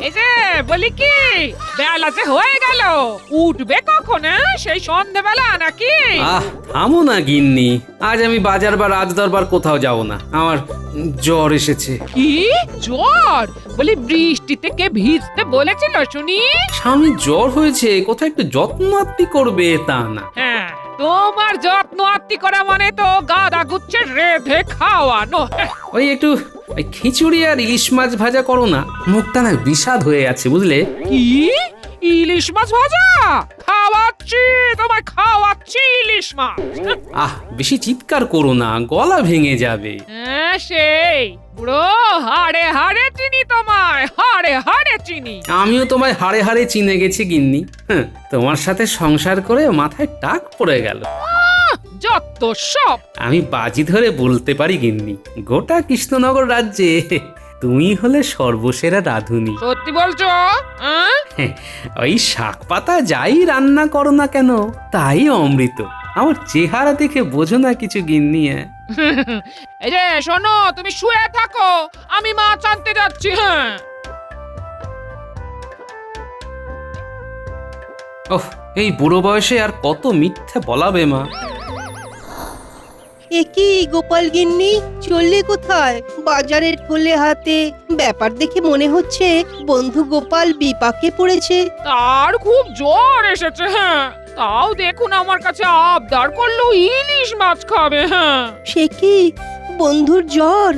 এই যে বলি কি, বেলা যে হয়ে গেল, উঠবে কখন? সেই সন্ধ্যেবেলা নাকি? থামো না গিন্নি, আজ আমি বাজার বা রাজদরবার কোথাও যাব না। আমার জ্বর এসেছে। কি জ্বর? বলি বৃষ্টিতে কে ভিজতে বলেছিল শুনি? স্বামীর জ্বর হয়েছে, কোথাও একটু যত্ন আত্তি করবে তা না। হ্যাঁ, তোমার যত্ন আত্তি করা মানে তো গাদা গুচ্ছে রেঁধে খাওয়ানো। ওই একটু ওই খিচুড়ি আর ইলিশ মাছ ভাজা করো না, মুখটা না বিষাদ হয়ে আছে বুঝলে। কি ইলিশ মাছ ভাজা? খাওয়াচ্ছি তোমায়, খাওয়াচ্ছি ইলিশ মাছ। বেশি চিৎকার করো না, গলা ভেঙে যাবে। হ্যাঁ, সেই বুড়ো হাড়ে হাড়ে চিনি তোমায়, হাড়ে হাড়ে চিনি। আমিও তোমায় হাড়ে হাড়ে চিনে গেছি গিন্নি। তোমার সাথে সংসার করে মাথায় টাক পড়ে গেল। যত সব। আমি বাজি ধরে বলতে পারি গিন্নি, গোটা কৃষ্ণনগর রাজ্যে তুমি হলে সর্বসেরা রাঁধুনি। সত্যি বলছো? ওই শাক পাতা যাই রান্না করো না কেন, তাই অমৃত। আমার চেহারা দেখে বোঝো না কিছু গিন্নি? এই যে শোনো, তুমি শুয়ে থাকো, আমি মাছ আনতে যাচ্ছি। হ্যাঁ, ওহ, এই বুড়ো বয়সে আর কত মিথ্যে বলাবে মা। কি গোপাল গিন্নি, চললে কোথায়? বাজারের ঠোলে হাতে, ব্যাপার দেখে মনে হচ্ছে বন্ধু গোপাল বিপাকে পড়েছে। তার খুব জ্বর এসেছে। হ্যাঁ, তাও দেখুন আমার কাছে আবদার করলো ইলিশ মাছ খাবে। হ্যাঁ, সে কি, বন্ধুর জ্বর?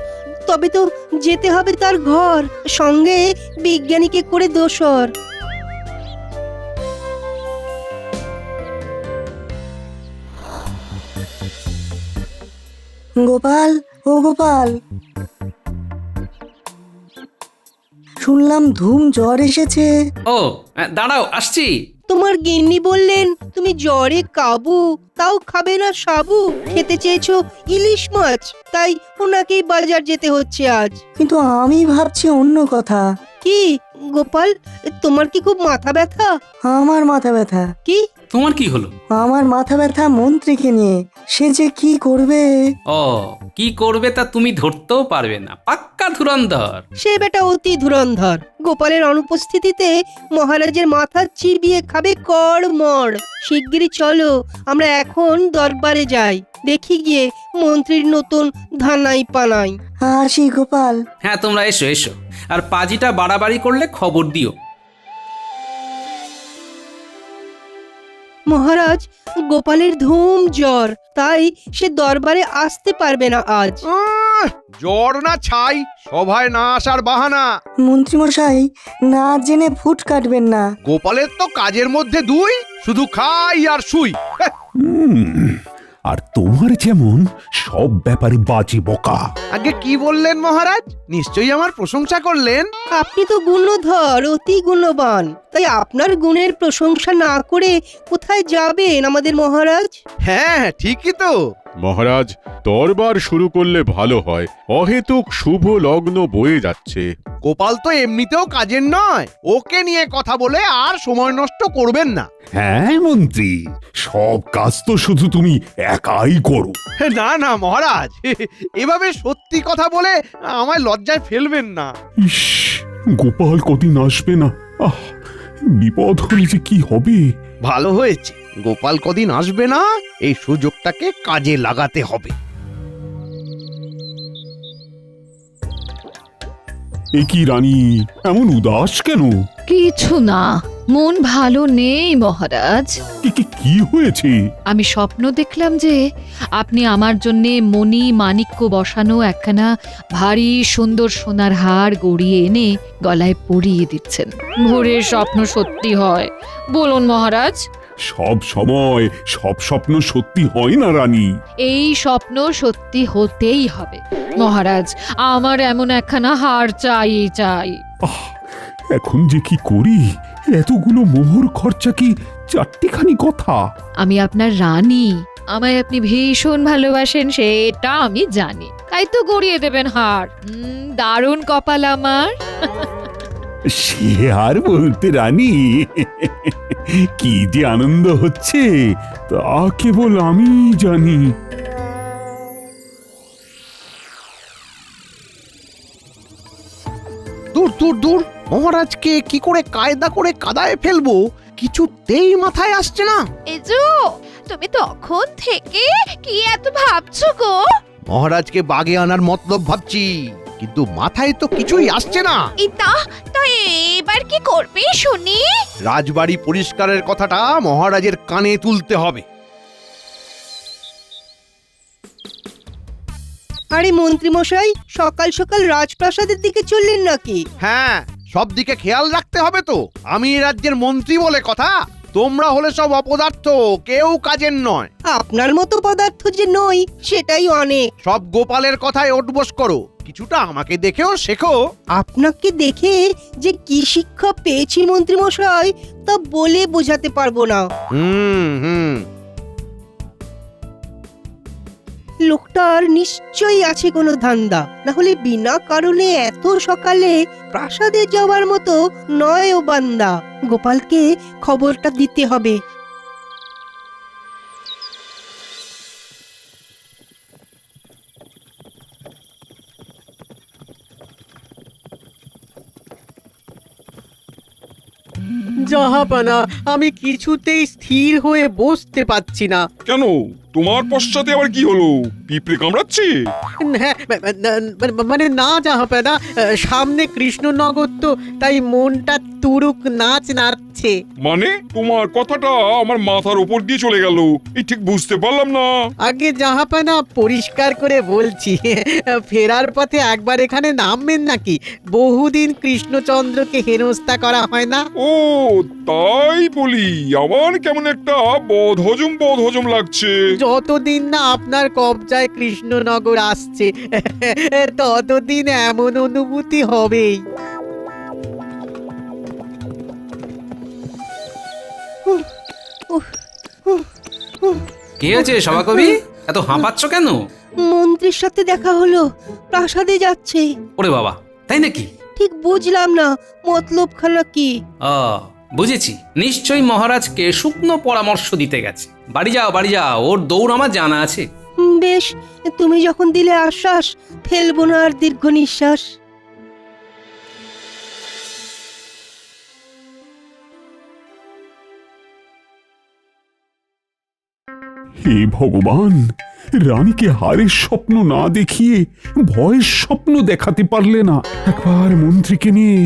তবে তো যেতে হবে তার ঘর, সঙ্গে বিজ্ঞানীকে করে দোসর। গোপাল, ও গোপাল, শুনলাম ধুম জ্বর এসেছে। ও দাঁড়াও, আসছি। তোমার গিন্নি বললেন তুমি জ্বরে কাবু, তাও খাবে না সাবু। খেতে চেয়েছো ইলিশ মাছ, তাই ওনাকেই বাজার যেতে হচ্ছে আজ। কিন্তু আমি ভাবছি অন্য কথা। কি গোপাল, তোমার কি খুব মাথা ব্যথা? আমার মাথা ব্যথা? কি তোমার কি হলো? আমার মাথা ব্যথা মন্ত্রীকে নিয়ে। সে যে কি করবে। ও, কি করবে তা তুমি ধরতেও পারবে না, পাক্কা ধুরন্ধর। সে বেটা অতি ধুরন্ধর। গোপালের অনুপস্থিতিতে মহারাজের মাথা চিবিয়ে খাবে কড়মড়। শিগগিরই চলো, আমরা এখন দরবারে যাই, দেখি গিয়ে মন্ত্রীর নতুন ধানাই পানাই। আসি গোপাল। হ্যাঁ, তোমরা এসো এসো, আর পাজিটা বাড়াবাড়ি করলে খবর দিও। মহারাজ, গোপালের ধুম জ্বর, তাই সে দরবারে আসতে পারবে না আজ। জ্বর না ছাই, সভায় না আসার বাহানা। মন্ত্রীমশাই, না জেনে ফুট কাটবেন না। গোপালের তো কাজের মধ্যে দুই, শুধু খাই আর শুই। আর তোমার যেমন সব ব্যাপারে বাজে বকা। আগে কি বললেন মহারাজ? নিশ্চয়ই আমার প্রশংসা করলেন। আপনি তো গুণধর, অতি গুণবান, তাই আপনার গুণের প্রশংসা না করে কোথায় যাবেন আমাদের মহারাজ? হ্যাঁ, ঠিকই তো। মহারাজ, দরবার শুরু করলে ভালো হয়, অহেতুক শুভ লগ্ন বয়ে যাচ্ছে। গোপাল তো এমনিতেও কাজের নয়, ওকে নিয়ে কথা বলে আর সময় নষ্ট করবেন না। হ্যাঁ মন্ত্রী, সব কাজ তো শুধু তুমি একাই করো। না না মহারাজ, এভাবে সত্যি কথা বলে আমায় লজ্জায় ফেলবেন না। ইস, গোপাল কদিন আসবে না। বিপদ হলে যে কি হবে। ভালো হয়েছে, গোপাল কদিন আসবে না, এই সুযোগটাকে কাজে লাগাতে হবে। এ কি রানী, এমন উদাস কেন? কিছু না, মন ভালো নেই মহারাজ। কি হয়েছে? আমি স্বপ্ন দেখলাম যে আপনি আমার জন্যে মণি মাণিক্য বসানো একখানা ভারী সুন্দর সোনার হার গড়িয়ে এনে গলায় পরিয়ে দিচ্ছেন। ভোরের স্বপ্ন সত্যি হয়, বলুন মহারাজ? সব সময় সব স্বপ্ন সত্যি হয় না রানী। এই স্বপ্ন সত্যি হতেই হবে মহারাজ, আমার এমন একখানা হার চাই চাই। এখন যে কি করি, এতগুলো মোহর খরচা কি চারটিখানি কথা? আমি আপনার রানী, আমায় আপনি ভীষণ ভালোবাসেন সেটা আমি জানি, তাই তো গড়িয়ে দেবেন হার। দারুণ কপাল আমার। সে আর বলতে রানী, কি যে আনন্দ হচ্ছে তা কেবল আমি জানি। দূর দূর দূর, মহারাজকে কি করে কায়দা করে কাদায় ফেলবো কিছুতেই মাথায় আসছে না। এজো, তুমি তখন থেকে কি এত ভাবছো গো? মহারাজকে বাগে আনার মতলব ভাবছি, কিন্তু মাথায় তো কিছুই আসছে না। তা এবার কি করবে শুনি? রাজবাড়ি পরিষ্কারের কথাটা মহারাজের কানে তুলতে হবে। আরে মন্ত্রী মশাই, সকাল সকাল রাজপ্রাসাদের দিকে চললেন নাকি? হ্যাঁ, সব দিকে খেয়াল রাখতে হবে তো। আমি এই রাজ্যের মন্ত্রী বলে কথা, তোমরা হলে সব অপদার্থ, কেউ কাজের নয়। আপনার মতো পদার্থ যে নই সেটাই অনেক। সব গোপালের কথায় ওঠবোস করো, কিছুটা আমাকে দেখেও শেখো। আপনাকে দেখে যে কি শিক্ষা পেয়েছি মন্ত্রী মশাই তা বলে বোঝাতে পারবো না। হুম। লোকটার নিশ্চয়ই আছে কোনো ধান্দা, না হলে বিনা কারণে এত সকালে প্রাসাদে যাওয়ার মতো নয় ও বান্দা। গোপালকে খবরটা দিতে হবে। জাহাপানা, আমি কিছুতেই স্থির হয়ে বসতে পারছি না। কেন, তোমার পশ্চাতে আবার কি হলো? পিঁপড়ে কামড়াচ্ছে? হ্যাঁ, মানে না জাহাপানা, সামনে কৃষ্ণনগর তো, তাই মনটা তুরুক নাচ নাচছে। মানে তোমার কথাটা আমার মাথার উপর দিয়ে চলে গেল, এই ঠিক বুঝতে পারলাম না। আগে জাহাপানা, পরিষ্কার করে বলছি, ফেরার পথে একবার এখানে নামবেন নাকি? বহুদিন কৃষ্ণচন্দ্রকে হেনস্থা করা হয় না। ও তাই বলি, আমার কেমন একটা বদহজম লাগছে। যতদিন না আপনার কবজায় কৃষ্ণনগর আসছে ততদিন এমন অনুভূতি হবেই। কি হয়েছে সভাকবি, এত হাঁপাচ্ছ কেন? মন্ত্রীর সাথে দেখা হলো, প্রাসাদে যাচ্ছে। ওরে বাবা, তাই নাকি? ঠিক বুঝলাম না মতলবখানা কি। বুঝেছি, নিশ্চয়ই মহারাজকে শুকনো পরামর্শ দিতে গেছে। বাড়ি যাও, ওর দৌড় আমার জানা আছে। বেশ, তুমি যখন দিলে আশ্বাস, ফেলবো না আর দীর্ঘ নিঃশ্বাস। হে ভগবান, রানীকে হারের স্বপ্ন না দেখিয়ে ভয়ের স্বপ্ন দেখাতে পারলে না। একবার মন্ত্রীকে নিয়ে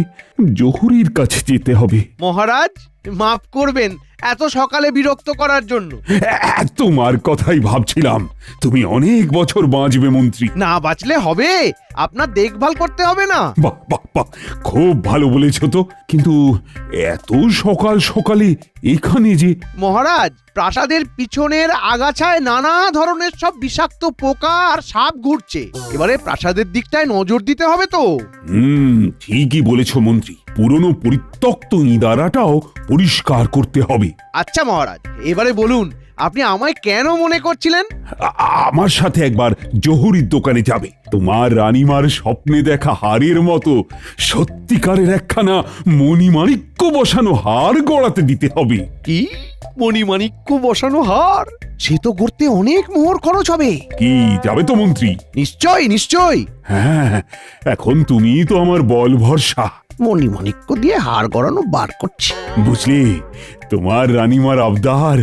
জহুরির কাছে যেতে হবে। মহারাজ মাফ করবেন এত সকালে বিরক্ত করার জন্য। তোমার কথাই ভাবছিলাম, তুমি অনেক বছর বাঁচবে মন্ত্রী। না বাঁচলে হবে, আপনার দেখভাল করতে হবে না। বাহ বাহ বাহ, খুব ভালো বলেছ তো। কিন্তু এত সকাল সকালে এখানে যে? মহারাজ, প্রাসাদের পিছনের আগাছায় নানা ধরনের সব বিষাক্ত পোকা আর সাপ ঘুরছে। এবারে প্রাসাদের দিকটায় নজর দিতে হবে তো। ঠিকই বলেছ মন্ত্রী, পুরনো পরিত্যক্ত ইঁদারাটাও পরিষ্কার করতে হবে। আচ্ছা মহারাজ, এবারে বলুন আপনি আমায় কেন মনে করছিলেন? আমার সাথে একবার জহুরির দোকানে যাবে। তোমার রানীমার স্বপ্নে দেখা হারের মতো সত্যিকারের একখানা মণিমাণিক্য বসানো হার গড়াতে দিতে হবে। কি মণিমাণিক্য বসানো হার? সে তো করতে অনেক মোহর খরচ হবে। কি, যাবে তো মন্ত্রী? নিশ্চয়। হ্যাঁ, এখন তুমি তো আমার বল ভরসা। মণিমাণিক্য দিয়ে হার গড়ানো বার করছি। বুঝলে, তোমার রানীমার আবদার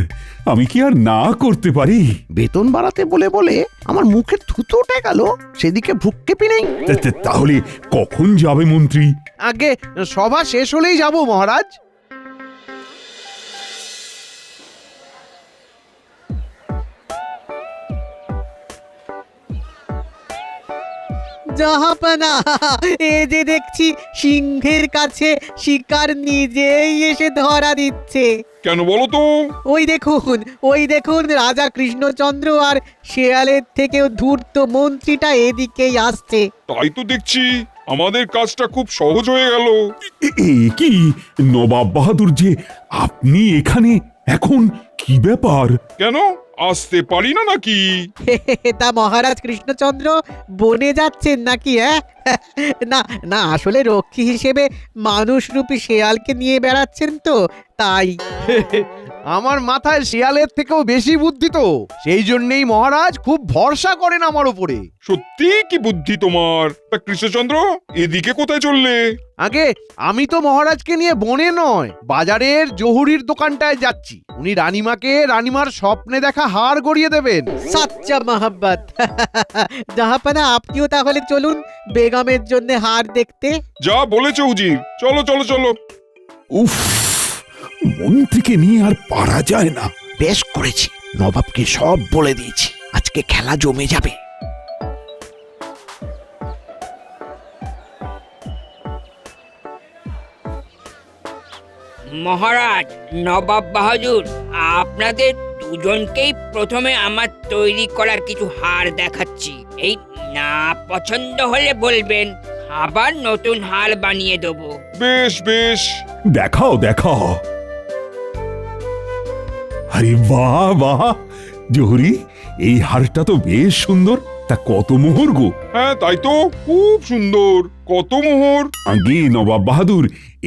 আমি কি আর না করতে পারি? বেতন বাড়াতে বলে বলে আমার মুখের থুতো উঠে গেল, সেদিকে ভ্রুক্ষেপই নেই। তাহলে কখন যাবে মন্ত্রী? আগে সভা শেষ হলেই যাব মহারাজ। জাহাপানা, এ যে দেখছি সিংহের কাছে শিকার নিজেই এসে ধরা দিচ্ছে। কেন বলো তো? ওই দেখুন রাজা কৃষ্ণচন্দ্র আর শেয়ালের থেকেও ধূর্ত মন্ত্রীটা এদিকেই আসছে। তাই তো দেখছি, আমাদের কাজটা খুব সহজ হয়ে গেল। কি নবাব বাহাদুর যে আপনি এখানে এখন, কি ব্যাপার? কেন আসতে পারি না নাকি? তা মহারাজ কৃষ্ণচন্দ্র বনে যাচ্ছেন নাকি? না, আসলে রক্ষী হিসেবে মানুষরূপী শেয়ালকে নিয়ে বেড়াচ্ছেন তো, তাই। আমার মাথায় শিয়ালের থেকেও বেশি বুদ্ধি তো, সেই জন্যই মহারাজ খুব ভরসা করেন আমার উপরে। সত্যি কি বুদ্ধি তোমার! তা কৃষ্ণচন্দ্র, এদিকে কোথায় চললে? আগে আমি তো মহারাজকে নিয়ে বনে নয়, বাজারের জহুরির দোকানটায় যাচ্ছি। উনি রানীমাকে রানীমার স্বপ্নে দেখা হার গড়িয়ে দেবেন। সাচ্চা মহাব্বত। জাহাপানা, আপনিও তাহলে চলুন বেগমের জন্য হার দেখতে। যা বলেছ উজির, চলো চলো চলো। উফ, মন্ত্রীকে নিয়ে আর পারা যায় না। বেশ করেছি, নবাবকে সব বলে দিয়েছি, আজকে খেলা জমে যাবে। মহারাজ, নবাব বাহাদুর, আপনাদের দুজনকেই প্রথমে আমার তৈরি করা কিছু হার দেখাচ্ছি। এই না পছন্দ হলে বলবেন, আবার নতুন হার বানিয়ে দেবো। বেশ বেশ, দেখাও দেখাও। আরে বাহ বাহ, জহুরি, এই হারটা তো বেশ সুন্দর। তা কত মোহর গো? হ্যাঁ তাই তো, খুব সুন্দর। কত মোহর! আগে নবাব বাহাদুর,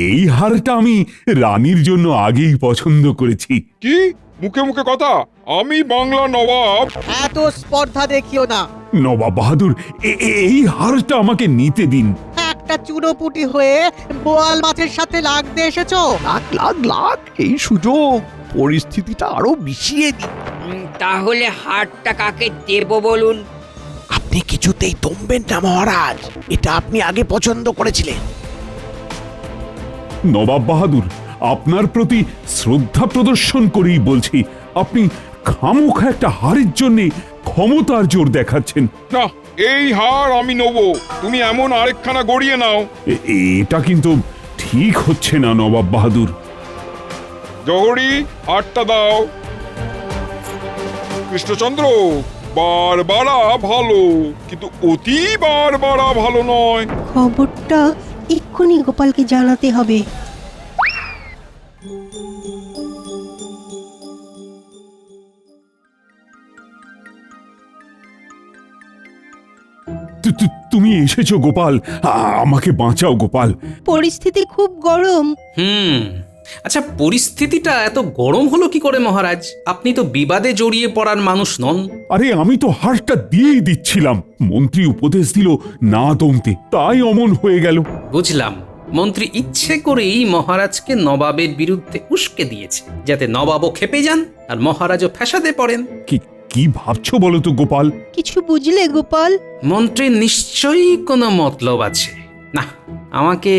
এই হারটা আমি রানীর জন্য আগেই পছন্দ করেছি। কি মুখে মুখে কথা! আমি বাংলা নবাব! এত স্পর্ধা দেখিও না। নবাব বাহাদুর, এই হারটা আমাকে নিতে দিন। একটা চুনোপুটি হয়ে বোয়াল মাছের সাথে লাগতে এসেছো। লাখ লাখ লাখ, এই সুযোগ, পরিস্থিতিটা আরো মিশিয়ে দিই। তাহলে হারটা কাকে দেব বলুন? আপনি কিছুতেই থমবেন না মহারাজ, এটা আপনি আগে পছন্দ করেছিলেন। নবাব বাহাদুর, আপনার প্রতি শ্রদ্ধা প্রদর্শন করেই বলছি, আপনি খামোখা একটা হারের জন্য ক্ষমতার জোর দেখাচ্ছেন। না, এই হার আমি নেব। তুমি এমন আরেকখানা গড়িয়ে নাও। এটা কিন্তু ঠিক হচ্ছে না নবাব বাহাদুর। জহরি, হারটা দাও। কৃষ্ণচন্দ্র, বারবারা ভালো, কিন্তু অতি বারবারা ভালো নয়। খবরটা এক্ষুনি গোপালকে জানাতে হবে। তুমি এসেছো গোপাল, আমাকে বাঁচাও গোপাল। পরিস্থিতি খুব গরম। আচ্ছা, পরিস্থিতিটা এত গরম হলো কি করে মহারাজ? আপনি তো বিবাদে জড়িয়ে পড়ার মানুষ নন। আরে আমি তো হারটা দিয়েই দিচ্ছিলাম, মন্ত্রী উপদেশ দিল না দমতে, তাই অমন হয়ে গেল। বুঝলাম, মন্ত্রী ইচ্ছে করেই মহারাজকে নবাবের বিরুদ্ধে উস্কে দিয়েছে, যাতে নবাবও খেপে যান আর মহারাজও ফ্যাসাদে পড়েন। কি ভাবছো বলো তো গোপাল? কিছু বুঝলে গোপাল? মন্ত্রীর নিশ্চয়ই কোনো মতলব আছে। না, আমাকে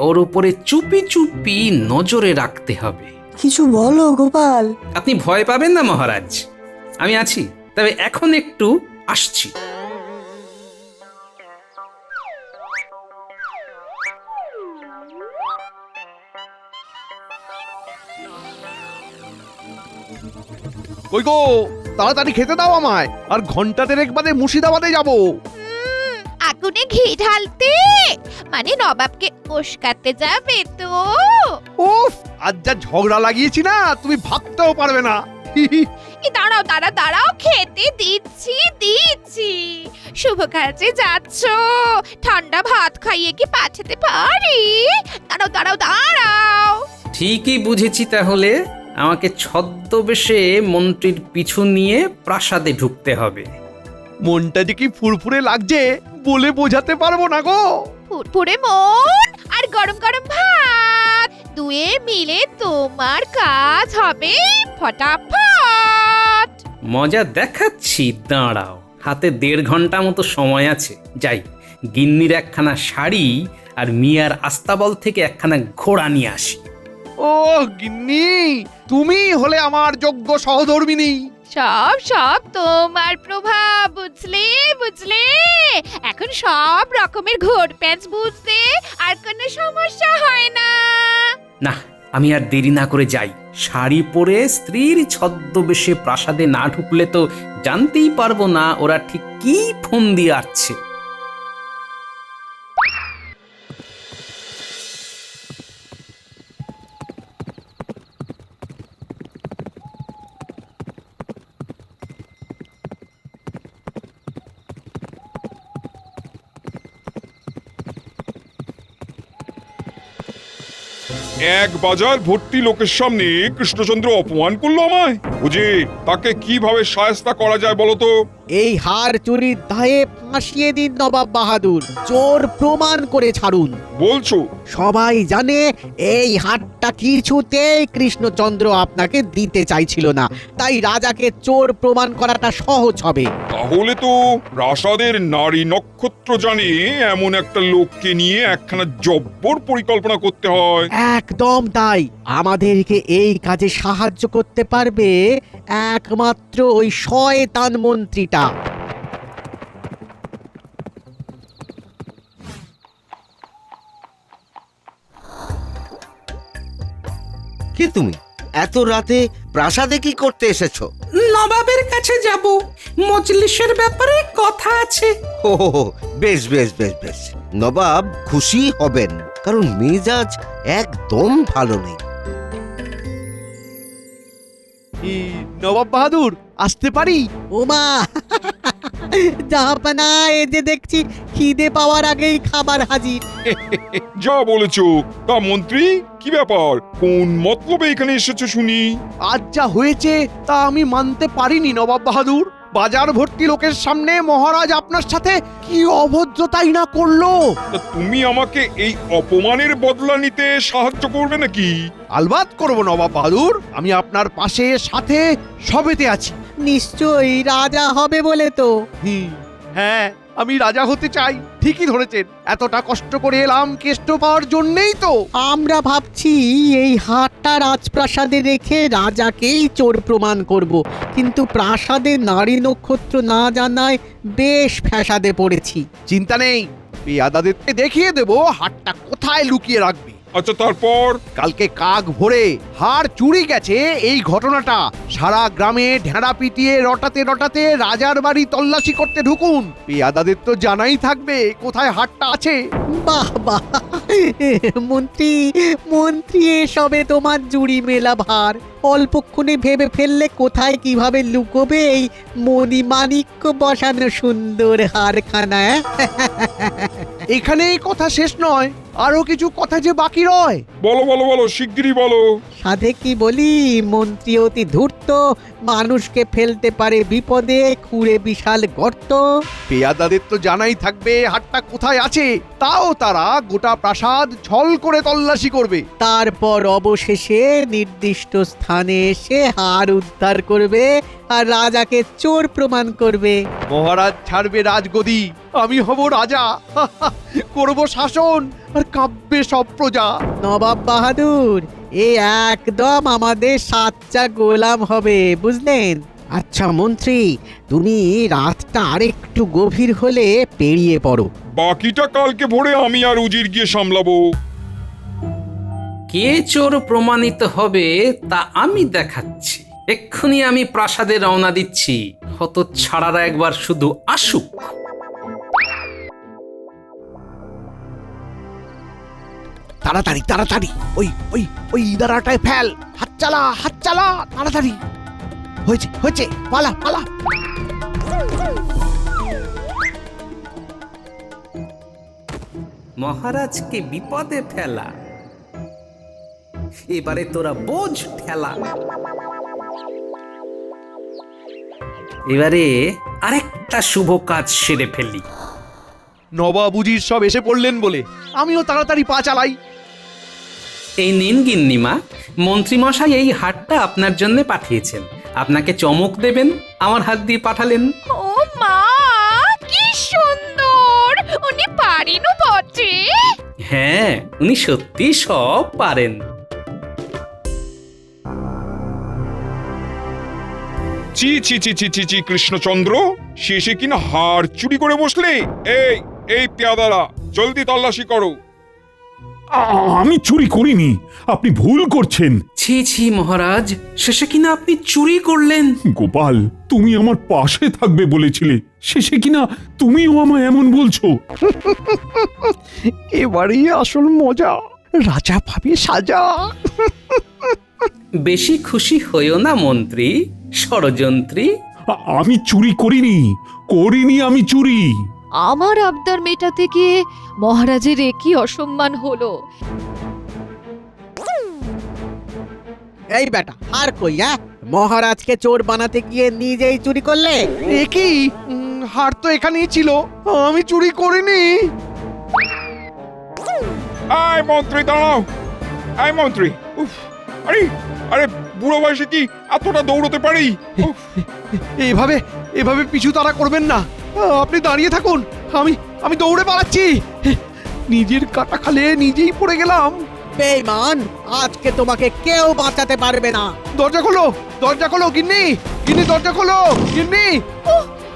ওর উপরে চুপি চুপি নজরে রাখতে হবে। কিছু বলো গোপাল। আপনি ভয় পাবেন না মহারাজ, আমি আছি। তবে এখন একটু আসছি। কই গো, তাড়াতাড়ি খেতে দাও আমায়, আর ঘন্টা দেড়েক বাদে মুর্শিদাবাদে যাব। আগুনে ঘি ঢালতে, মানে নবাবকে উস্কাতে যাবে তো? উফ, আজ যা ঝগড়া লাগিয়েছি না, তুমি ভাবতেও পারবে না। দাঁড়াও দাঁড়াও দাঁড়াও, খেতে দিচ্ছি। শুভ কাজে যাচ্ছ, ঠান্ডা ভাত খাইয়ে কি পাঠাতে পারি? দাঁড়াও দাঁড়াও দাঁড়াও। ঠিকই বুঝেছি, তাহলে আমাকে ছদ্মবেশে মন্ত্রীর পিছু নিয়ে প্রাসাদে ঢুকতে হবে। মনটা যে কি ফুরফুরে লাগছে বলে বোঝাতে পারবো না গো। ফুরফুরে মন আর গরম গরম ভাত, দুয়ে মিলে তোমার কাজ হবে ফটাফট। মজা দেখাচ্ছি, দাঁড়াও। হাতে 1.5 ঘন্টা মতো সময় আছে। যাই, গিন্নির একখানা শাড়ি আর মিয়ার আস্তাবল থেকে একখানা ঘোড়া নিয়ে আসি। ও গিন্নি, তুমি হলে আমার যোগ্য সহধর্মিনী। সব তোমার প্রভাব, বুঝলে? এখন সব রকমের ঘোর প্যাঁচ বুঝতে আর কোনো সমস্যা হয় না। না, আমি আর দেরি না করে যাই। শাড়ি পরে স্ত্রীর ছদ্মবেশে প্রাসাদে না ঢুকলে তো জানতেই পারবো না ওরা ঠিক কি ফোন দিয়ে আসছে। এক বাজার ভর্তি লোকের সামনে কৃষ্ণচন্দ্র অপমান করলো আমায়। বুঝি তাকে কিভাবে শায়েস্তা করা যায় বলো তো? এই হার চুরির দায়ে ফাঁসিয়ে দিন নবাব বাহাদুর, চোর প্রমাণ করে ছাড়ুন। বলছো? সবাই জানে এই হারটা কিছুতেই কৃষ্ণচন্দ্র আপনাকে দিতে চাইছিল না, তাই রাজাকে চোর প্রমাণ করাটা সহজ হবে। তাহলে তো প্রাসাদের নারী নক্ষত্র জানে এমন একটা লোককে নিয়ে একখানা জব্বর পরিকল্পনা করতে হয়। একদম তাই। আমাদেরকে এই কাজে সাহায্য করতে পারবে একমাত্র ওই শয়তান মন্ত্রীটা। কি তুমি এত রাতে প্রাসাদে কি করতে এসেছো? নবাবের কাছে যাব, মজলিসের ব্যাপারে কথা আছে। ও বেশ বেশ বেশ বেশ, নবাব খুশি হবেন, কারণ মেজাজ একদম ভালো নেই। নবাব বাহাদুর, আসতে পারি? ওমা জাহাপানা, এ যে দেখছি খিদে পাওয়ার আগেই খাবার হাজির। যা বলেছো। তা মন্ত্রী, কি ব্যাপার? কোন মতলবে এখানে এসেছো শুনি? আজ যা হয়েছে তা আমি মানতে পারিনি নবাব বাহাদুর। বাজার ভর্তি লোকের সামনে মহারাজ আপনার সাথে কি অভদ্রতাই না করলো। তা তুমি আমাকে এই অপমানের বদলা নিতে সাহায্য করবে নাকি? আলবাত করব নবাব বাহাদুর, আমি আপনার পাশে সাথে সবেতে আছি। নিশ্চয়ই রাজা হবে বলে তো। হ্যাঁ, আমি রাজা হতে চাই। ঠিকই ধরেছেন, এতটা কষ্ট করে এলাম কেষ্ট পাওয়ার জন্যই তো। আমরা ভাবছি এই হারটা রাজপ্রাসাদে রেখে রাজাকেই চোর প্রমাণ করব, কিন্তু প্রাসাদে নারী নক্ষত্র না জানায় বেশ ফ্যাসাদে পড়েছি। চিন্তা নেই, পেয়াদাদেরকে দেখিয়ে দেব হারটা কোথায় লুকিয়ে রাখবে। আচ্ছা, তারপর? কালকে কাক ভোরে হার চুরি গেছে এই ঘটনাটা সারা গ্রামে ঢেঁড়া পিটিয়ে রটাতে রটাতে রাজার বাড়ি তল্লাশি করতে ঢুকুন। পেয়াদাদের তো জানাই থাকবে কোথায় হারটা আছে। বাহ বাহ, মন্ত্রী মন্ত্রী, এসবে তোমার জুড়ি মেলা ভার। অল্পক্ষণে ভেবে ফেললে কোথায় কিভাবে লুকোবে এই মণিমাণিক্য বসানো সুন্দর হারখানা। এখানেই কথা শেষ নয়, আরো কিছু কথা যে বাকি রয়। বলো বলো বলো, শিগগিরই বলো। সাধে কি বলি, মন্ত্রী অতি ধূর্ত, মানুষকে ফেলতে পারে বিপদে, খুঁড়ে বিশাল গর্ত। পেয়াদাদের তো জানাই থাকবে হারটা কোথায় আছে, তাও তারা গোটা প্রাসাদ ছল করে তল্লাশি করবে। তারপর অবশেষে নির্দিষ্ট স্থানে এসে হার উদ্ধার করবে আর রাজাকে চোর প্রমাণ করবে। মহারাজ ছাড়বে রাজগদি, আমি হব রাজা, করব শাসন, আর কাব্যে সব প্রজা। নবাব বাহাদুর, এ একদম আমাদের সাচ্চা গোলাম হবে, বুঝলেন? আচ্ছা মন্ত্রী, তুমি রাতটা আরেকটু গভীর হলে পেরিয়ে পড়ো। বাকিটা কালকে ভোরে আমি আর উজির গিয়ে সামলাবো। কে চোর প্রমাণিত হবে তা আমি দেখাচ্ছি। এক্ষুনি আমি প্রাসাদে রওনা দিচ্ছি, হতচ্ছাড়ারা একবার শুধু আসুক। তাড়াতাড়ি তাড়াতাড়ি, ওই ওই ওই ইদারাটায় ফেল, হাত চালা তাড়াতাড়ি। হয়েছে হয়েছে, পালা পালা। মহারাজকে বিপদে ফেলা, এবারে তোরা বোঝ ঠেলা। এবারে আরেকটা শুভ কাজ সেরে ফেলি। নবাব উজির সব এসে পড়লেন বলে আমিও তাড়াতাড়ি পা চালাই। এই নিন গিন্নিমা, মন্ত্রীমশাই এই হারটা আপনার জন্য পাঠিয়েছেন। আপনাকে চমক দেবেন, আমার হাত দিয়ে পাঠালেন। ও মা, কি সুন্দর! উনি পারেনও বটে। হ্যাঁ, উনি সত্যি সব পারেন। চি চি চি চি চি চি, কৃষ্ণচন্দ্র, শেষে কিনা হার চুরি করে বসলে? এই এই পেয়াদারা, জলদি তল্লাশি করো। আমি চুরি করিনি, আপনি ভুল করছেন। ছি ছি মহারাজ, শেষে কিনা আপনি চুরি করলেন। গোপাল, তুমি আমার পাশে থাকবে বলেছিলে, শেষে কিনা তুমিও আমায় এমন বলছো। এবারেই আসল মজা, রাজা ভাবে সাজা। বেশি খুশি হইও না মন্ত্রী, ষড়যন্ত্রী। আমি চুরি করিনি, আমি চুরি। আমার আবদার মেটাতে গিয়ে মহারাজের একই অসম্মান হলো। এই বেটা আর কই হ্যাঁ মহারাজকে চোর বানাতে গিয়ে নিজেই চুরি করলে? এ কি হার তো এখানেই ছিল, আমি চুরি করিনি। আয় মন্ত্রী দাঁড়াও, আয় মন্ত্রী। উফ, আরে আরে বুড়ো বয়সে কি এতটা দৌড়তে পারি? উফ, এভাবে এভাবে পিছু তাড়া করবেন না, আপনি দাঁড়িয়ে থাকুন, আমি আমি দৌড়ে পালাচ্ছি। নিজের কাটা খালে নিজেই পড়ে গেলাম। বেঈমান, আজকে তোমাকে কেউ বাঁচাতে পারবে না। দরজা খোলো, দরজা খোলো, গিন্নি গিন্নি দরজা খোলো, গিন্নি।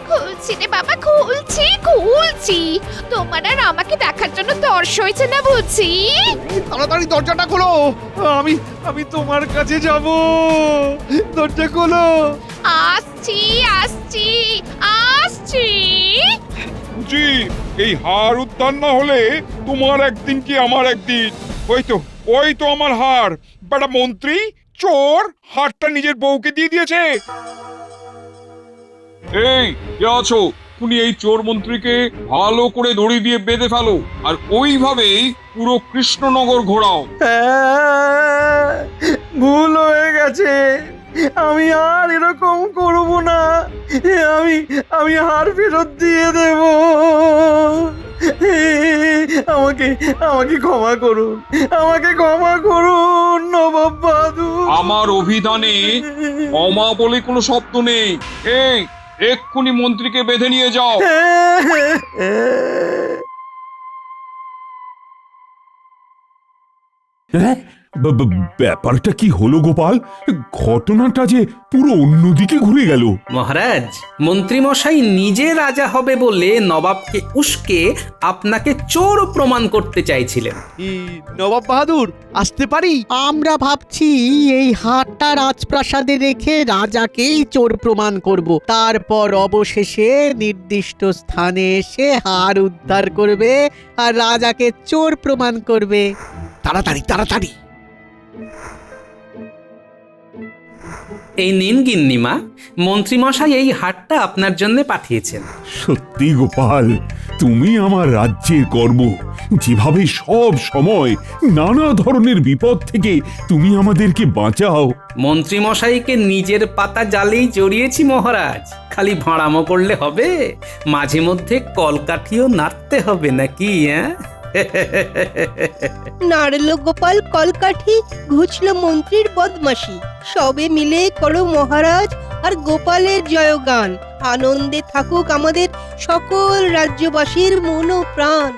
খুলছি রে বাবা, খুলছি। তোমার আর আমাকে দেখার জন্য তর্স হয়েছে না বুঝছি? তাড়াতাড়ি দরজাটা খোলো, আমি আমি তোমার কাছে যাব, দরজা খোলো। আসছি। জি, এই হার উদ্ধার না হলে তোমার একদিন কি আমার একদিন। ওই তো আমার হার। বেটা মন্ত্রী চোর হারটা নিজের বউকে দিয়ে দিয়েছে। এই কে আছো? তুমি এই চোর মন্ত্রীকে ভালো করে দড়ি দিয়ে বেঁধে ফেলো, আর ওইভাবেই পুরো কৃষ্ণনগর ঘোরাও। ভুল হয়ে গেছে, আমি আর এরকম করব না, আমি হার ফেরত দিয়ে দেব। আমাকে ক্ষমা করুন, নবাব বাহাদুর। আমার অভিধানে ক্ষমা বলে কোনো শব্দ নেই। এই এক্ষুনি মন্ত্রীকে বেঁধে নিয়ে যাও। হ্যাঁ? ব্যাপারটা কি হলো গোপাল? ঘটনাটা যে পুরো অন্যদিকে ঘুরে গেল। মহারাজ, মন্ত্রীমশাই নিজে রাজা হবে বলে নবাবকে উস্কে আপনাকে চোর প্রমাণ করতে চাইছিলেন। নবাব বাহাদুর আসতে পারি? আমরা ভাবছি এই হারটা রাজপ্রাসাদে রেখে রাজাকেই চোর প্রমাণ করব, তারপর অবশেষে নির্দিষ্ট স্থানে এসে হার উদ্ধার করবে আর রাজাকে চোর প্রমাণ করবে। তাড়াতাড়ি। এই নিন গিন্নিমা, মন্ত্রীমশাই এই হারটা আপনার জন্য পাঠিয়েছেন। সত্যি গোপাল, তুমি আমার রাজ্যের গর্ব। যেভাবে সব সময় নানা ধরনের বিপদ থেকে তুমি আমাদেরকে বাঁচাও। মন্ত্রীমশাইকে নিজের পাতা জালেই জড়িয়েছি মহারাজ, খালি ভাঁড়ামো করলে হবে, মাঝে মধ্যে কলকাঠিও নাড়তে হবে নাকি? নাড়লো গোপাল কলকাঠি, ঘুচলো মন্ত্রীর বদমাশি। সবে মিলে করো মহারাজ আর গোপালের জয়গান। আনন্দে থাকুক আমাদের সকল রাজ্যবাসীর মন ও প্রাণ।